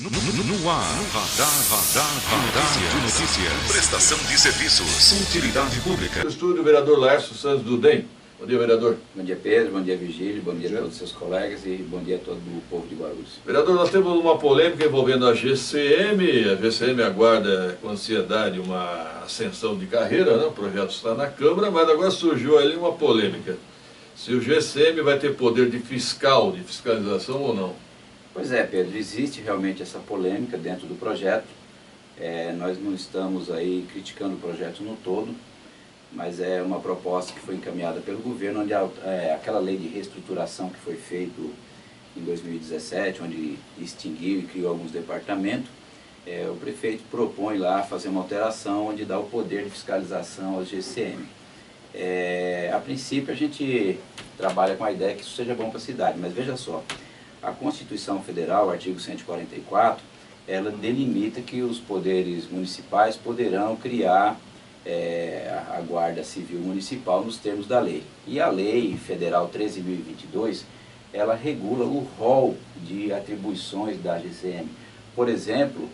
No ar, radar de notícias. Prestação de serviços. Utilidade pública. No estúdio, o vereador Laércio Santos do DEM. Bom dia, vereador. Bom dia, Pedro. Bom dia, Virgílio. Bom dia a todos os seus colegas e bom dia a todo o povo de Guarulhos. Vereador, nós temos uma polêmica envolvendo a GCM. A GCM aguarda com ansiedade uma ascensão de carreira, né? O projeto está na Câmara, mas agora surgiu ali uma polêmica. Se o GCM vai ter poder de fiscalização ou não. Pois é, Pedro, existe realmente essa polêmica dentro do projeto. Nós não estamos aí criticando o projeto no todo, mas é uma proposta que foi encaminhada pelo governo, onde aquela lei de reestruturação que foi feita em 2017, onde extinguiu e criou alguns departamentos, o prefeito propõe lá fazer uma alteração onde dá o poder de fiscalização ao GCM. A princípio a gente trabalha com a ideia que isso seja bom para a cidade, mas veja só, a Constituição Federal, o artigo 144, ela delimita que os poderes municipais poderão criar a Guarda Civil Municipal nos termos da lei. E a Lei Federal 13.022, ela regula o rol de atribuições da GCM. Por exemplo,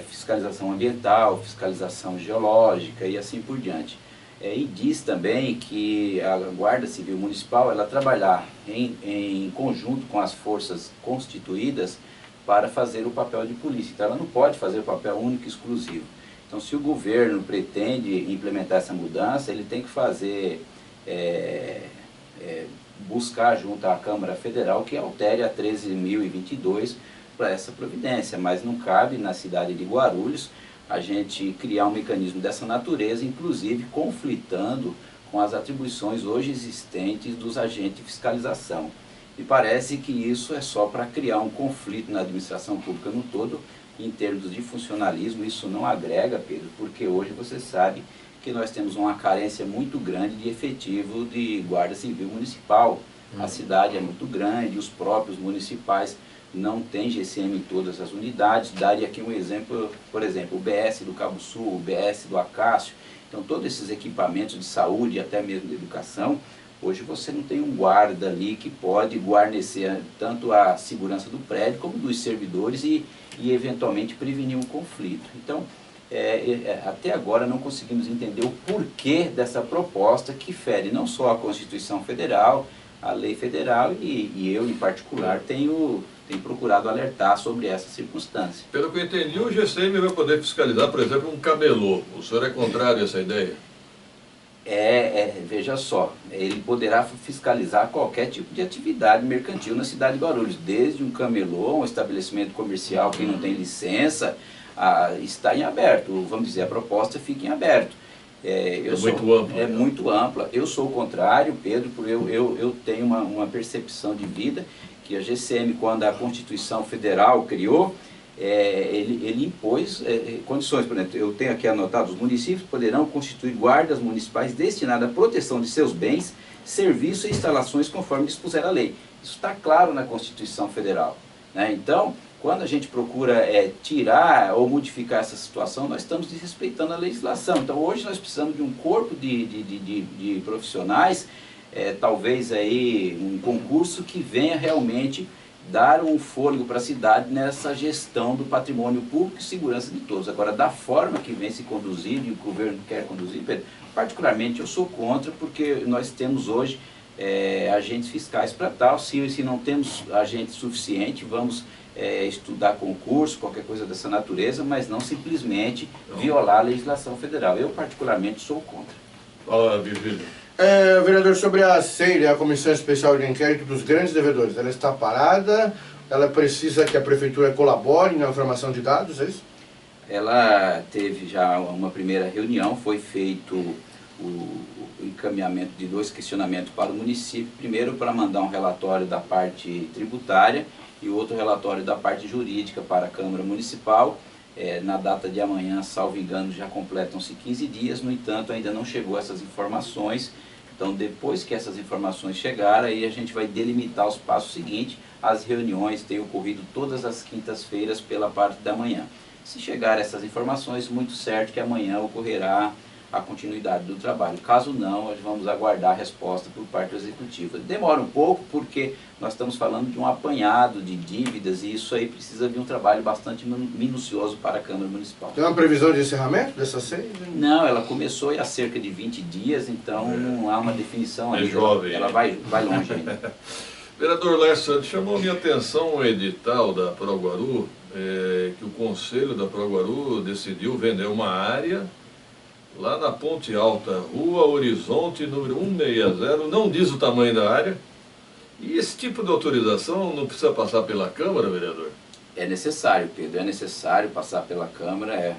fiscalização ambiental, fiscalização geológica e assim por diante. E diz também que a Guarda Civil Municipal ela trabalhar em conjunto com as forças constituídas para fazer o papel de polícia. Então ela não pode fazer o papel único e exclusivo. Então se o governo pretende implementar essa mudança, ele tem que fazer, buscar junto à Câmara Federal que altere a 13.022 para essa providência, mas não cabe na cidade de Guarulhos a gente criar um mecanismo dessa natureza, inclusive conflitando com as atribuições hoje existentes dos agentes de fiscalização. E parece que isso é só para criar um conflito na administração pública no todo, em termos de funcionalismo. Isso não agrega, Pedro, porque hoje você sabe que nós temos uma carência muito grande de efetivo de Guarda Civil Municipal. A cidade é muito grande, os próprios municipais não tem GCM em todas as unidades. Daria aqui um exemplo, por exemplo, o BS do Cabo Sul, o BS do Acácio. Então todos esses equipamentos de saúde e até mesmo de educação, hoje você não tem um guarda ali que pode guarnecer tanto a segurança do prédio como dos servidores e eventualmente prevenir um conflito. Então até agora não conseguimos entender o porquê dessa proposta que fere não só a Constituição Federal, a lei federal e eu em particular tenho procurado alertar sobre essa circunstância. Pelo que eu entendi, o GCM vai poder fiscalizar, por exemplo, um camelô. O senhor é contrário a essa ideia? Veja só, ele poderá fiscalizar qualquer tipo de atividade mercantil na cidade de Guarulhos, desde um camelô, um estabelecimento comercial que não tem licença, está em aberto. Vamos dizer, a proposta fica em aberto. Muito ampla. É muito ampla. Eu sou o contrário, Pedro, porque eu tenho uma percepção de vida que a GCM, quando a Constituição Federal criou, ele impôs condições. Por exemplo, eu tenho aqui anotado: os municípios poderão constituir guardas municipais destinadas à proteção de seus bens, serviços e instalações conforme dispuser a lei. Isso está claro na Constituição Federal, né? Então, quando a gente procura tirar ou modificar essa situação, nós estamos desrespeitando a legislação. Então hoje nós precisamos de um corpo de profissionais, talvez aí um concurso que venha realmente dar um fôlego para a cidade nessa gestão do patrimônio público e segurança de todos. Agora, da forma que vem se conduzir e o governo quer conduzir, Pedro, particularmente eu sou contra, porque nós temos hoje agentes fiscais para tal. Se não temos agente suficiente, vamos estudar concurso, qualquer coisa dessa natureza, mas não simplesmente violar a legislação federal. Eu particularmente sou contra. Fala, Virgílio. Vereador, sobre a CEIR, a Comissão Especial de Inquérito dos Grandes Devedores, ela está parada? Ela precisa que a Prefeitura colabore na formação de dados, é isso? Ela teve já uma primeira reunião, foi feito o encaminhamento de 2 questionamentos para o município. Primeiro, para mandar um relatório da parte tributária e outro relatório da parte jurídica para a Câmara Municipal. Na data de amanhã, salvo engano, já completam-se 15 dias, no entanto, ainda não chegou essas informações. Então, depois que essas informações chegarem, aí a gente vai delimitar os passos seguintes. As reuniões têm ocorrido todas as quintas-feiras pela parte da manhã. Se chegar essas informações, muito certo que amanhã ocorrerá a continuidade do trabalho. Caso não, nós vamos aguardar a resposta por parte do Executivo. Demora um pouco porque nós estamos falando de um apanhado de dívidas e isso aí precisa de um trabalho bastante minucioso para a Câmara Municipal. Tem uma previsão de encerramento dessa SEI? Não, ela começou há cerca de 20 dias, então não há uma definição ainda. Jovem. Ela vai longe ainda. Vereador Laércio Santos, chamou minha atenção o edital da Proguaru, que o Conselho da Proguaru decidiu vender uma área lá na Ponte Alta, Rua Horizonte, número 160, não diz o tamanho da área. E esse tipo de autorização não precisa passar pela Câmara, vereador? É necessário, Pedro, é necessário passar pela Câmara.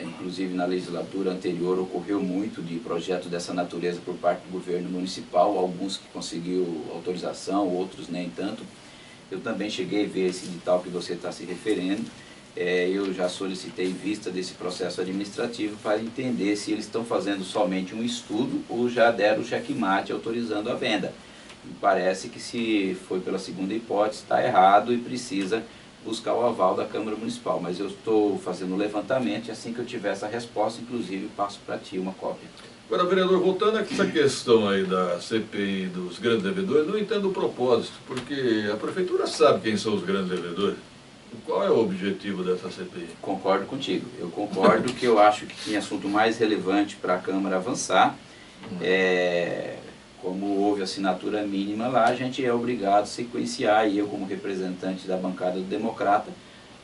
Inclusive na legislatura anterior ocorreu muito de projetos dessa natureza por parte do governo municipal, alguns que conseguiu autorização, outros nem tanto. Eu também cheguei a ver esse edital que você está se referindo. Eu já solicitei vista desse processo administrativo para entender se eles estão fazendo somente um estudo ou já deram o checkmate autorizando a venda. Me parece que se foi pela segunda hipótese está errado e precisa buscar o aval da Câmara Municipal. Mas eu estou fazendo um levantamento e assim que eu tiver essa resposta, inclusive, passo para ti uma cópia. Agora, vereador, voltando a essa questão aí da CPI dos grandes devedores, não entendo o propósito, porque a Prefeitura sabe quem são os grandes devedores. Qual é o objetivo dessa CPI? Concordo contigo. Eu concordo que eu acho que tinha assunto mais relevante para a Câmara avançar. Como houve assinatura mínima lá, a gente é obrigado a sequenciar, e eu como representante da bancada do Democrata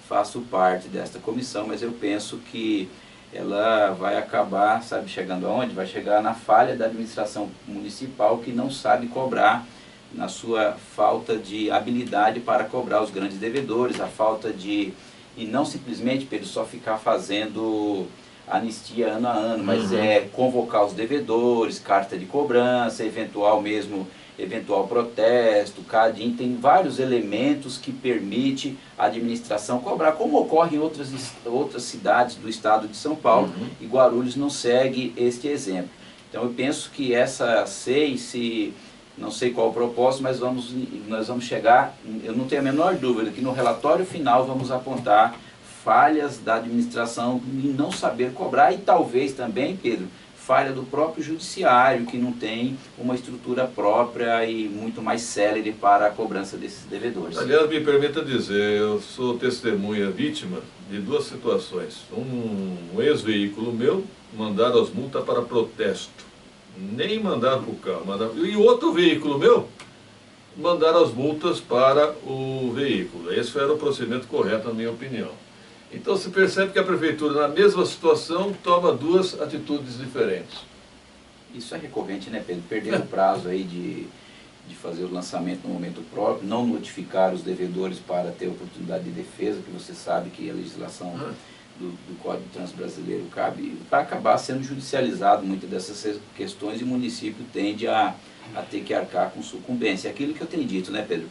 faço parte desta comissão, mas eu penso que ela vai acabar, sabe, chegando aonde? Vai chegar na falha da administração municipal que não sabe cobrar, na sua falta de habilidade para cobrar os grandes devedores, a falta de, e não simplesmente, Pedro, só ficar fazendo anistia ano a ano, mas convocar os devedores, carta de cobrança, eventual protesto, CADIM, tem vários elementos que permite a administração cobrar, como ocorre em outras cidades do estado de São Paulo, e Guarulhos não segue este exemplo. Então eu penso que essa SEI, não sei qual o propósito, mas nós vamos chegar, eu não tenho a menor dúvida, que no relatório final vamos apontar falhas da administração em não saber cobrar e talvez também, Pedro, falha do próprio judiciário, que não tem uma estrutura própria e muito mais célere para a cobrança desses devedores. Aliás, me permita dizer, eu sou testemunha vítima de duas situações. Um ex-veículo meu mandaram as multas para protesto. Nem mandaram para o carro. E outro veículo meu mandaram as multas para o veículo. Esse era o procedimento correto, na minha opinião. Então se percebe que a Prefeitura, na mesma situação, toma duas atitudes diferentes. Isso é recorrente, né, Pedro? Perder o prazo aí de fazer o lançamento no momento próprio, não notificar os devedores para ter oportunidade de defesa, que você sabe que a legislação do Código de Trânsito Brasileiro cabe, para acabar sendo judicializado muitas dessas questões, e o município tende a ter que arcar com sucumbência. Aquilo que eu tenho dito, né, Pedro?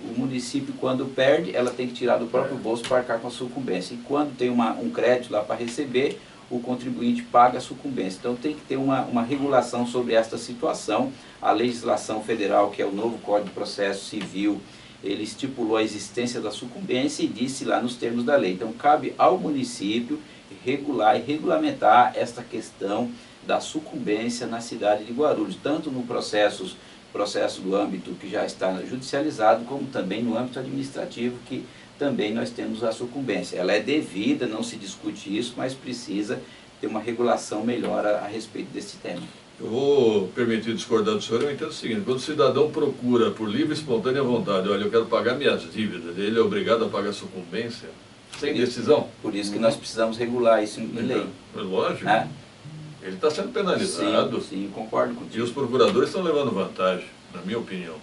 O município, quando perde, ela tem que tirar do próprio bolso para arcar com a sucumbência. E quando tem um crédito lá para receber, o contribuinte paga a sucumbência. Então tem que ter uma regulação sobre esta situação. A legislação federal, que é o novo Código de Processo Civil, ele estipulou a existência da sucumbência e disse lá nos termos da lei. Então cabe ao município regular e regulamentar esta questão da sucumbência na cidade de Guarulhos, tanto no processo do âmbito que já está judicializado, como também no âmbito administrativo, que também nós temos a sucumbência. Ela é devida, não se discute isso, mas precisa ter uma regulação melhor a respeito desse tema. Eu vou permitir discordar do senhor, eu entendo o seguinte: quando o cidadão procura por livre e espontânea vontade, olha, eu quero pagar minhas dívidas, ele é obrigado a pagar sucumbência, sem decisão. Por isso que nós precisamos regular isso em lei. É lógico. Ele está sendo penalizado. Sim, concordo contigo. E os procuradores estão levando vantagem, na minha opinião.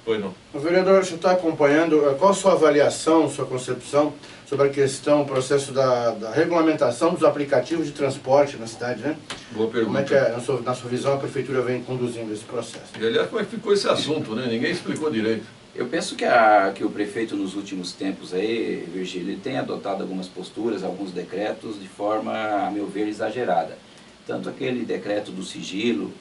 Pois não. O vereador, você está acompanhando, qual a sua avaliação, sua concepção sobre a questão, o processo da regulamentação dos aplicativos de transporte na cidade, né? Boa pergunta. Como é que, na sua visão, a Prefeitura vem conduzindo esse processo? E, aliás, como é que ficou esse assunto, né? Ninguém explicou direito. Eu penso que o prefeito nos últimos tempos aí, Virgílio, ele tem adotado algumas posturas, alguns decretos de forma, a meu ver, exagerada. Tanto aquele decreto do sigilo,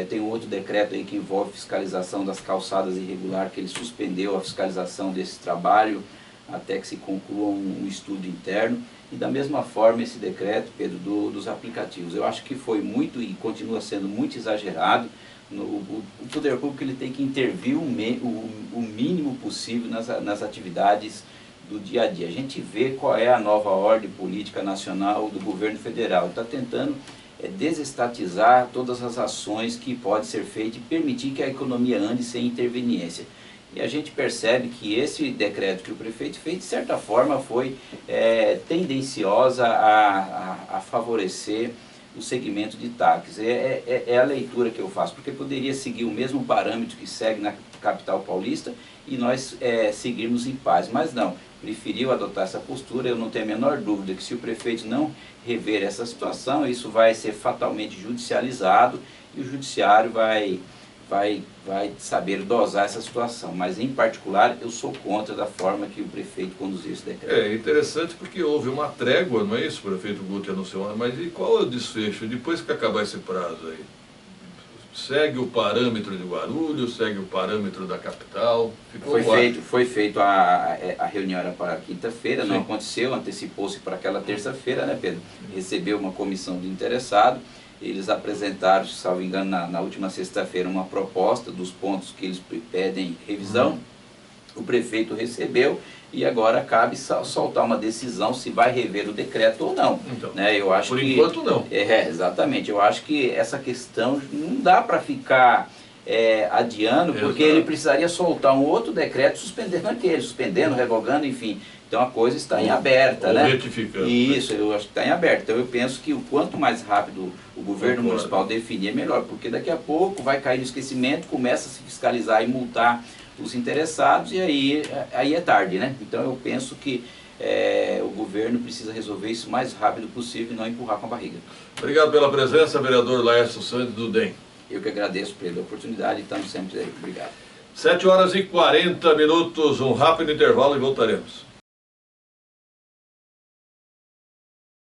tem um outro decreto aí que envolve fiscalização das calçadas irregular, que ele suspendeu a fiscalização desse trabalho. até que se conclua um estudo interno. E da mesma forma esse decreto, Pedro, dos aplicativos. Eu acho que foi muito e continua sendo muito exagerado. O poder público ele tem que intervir o mínimo possível nas atividades do dia a dia. A gente vê qual é a nova ordem política nacional do governo federal. Está tentando desestatizar todas as ações que podem ser feitas e permitir que a economia ande sem interveniência. E a gente percebe que esse decreto que o prefeito fez, de certa forma, foi tendenciosa a favorecer o segmento de táxis. É a leitura que eu faço, porque poderia seguir o mesmo parâmetro que segue na capital paulista e nós seguirmos em paz, mas não, preferiu adotar essa postura. Eu não tenho a menor dúvida que se o prefeito não rever essa situação, isso vai ser fatalmente judicializado e o judiciário vai saber dosar essa situação, mas em particular eu sou contra da forma que o prefeito conduziu esse decreto. É interessante porque houve uma trégua, não é isso? O prefeito Guti anunciou, mas e qual é o desfecho? Depois que acabar esse prazo aí? Segue o parâmetro de Guarulhos, segue o parâmetro da capital? Foi feito a reunião era para quinta-feira, não aconteceu, antecipou-se para aquela terça-feira, né, Pedro? Recebeu uma comissão de interessados. Eles apresentaram, se salvo engano, na última sexta-feira, uma proposta dos pontos que eles pedem revisão. O prefeito recebeu e agora cabe soltar uma decisão se vai rever o decreto ou não. Então, né? Eu acho por enquanto não. Exatamente. Eu acho que essa questão não dá para ficar adiando, porque ele precisaria soltar um outro decreto suspendendo aquele, suspendendo, revogando, enfim. Então a coisa está em aberta, né? Retificando. Isso, eu acho que está em aberto. Então eu penso que o quanto mais rápido o governo municipal definir é melhor, porque daqui a pouco vai cair no esquecimento, começa a se fiscalizar e multar os interessados e aí é tarde, né? Então eu penso que o governo precisa resolver isso o mais rápido possível e não empurrar com a barriga. Obrigado pela presença, vereador Laércio Santos do DEM. Eu que agradeço pela oportunidade e estamos sempre aí. Obrigado. 7h40, um rápido intervalo e voltaremos.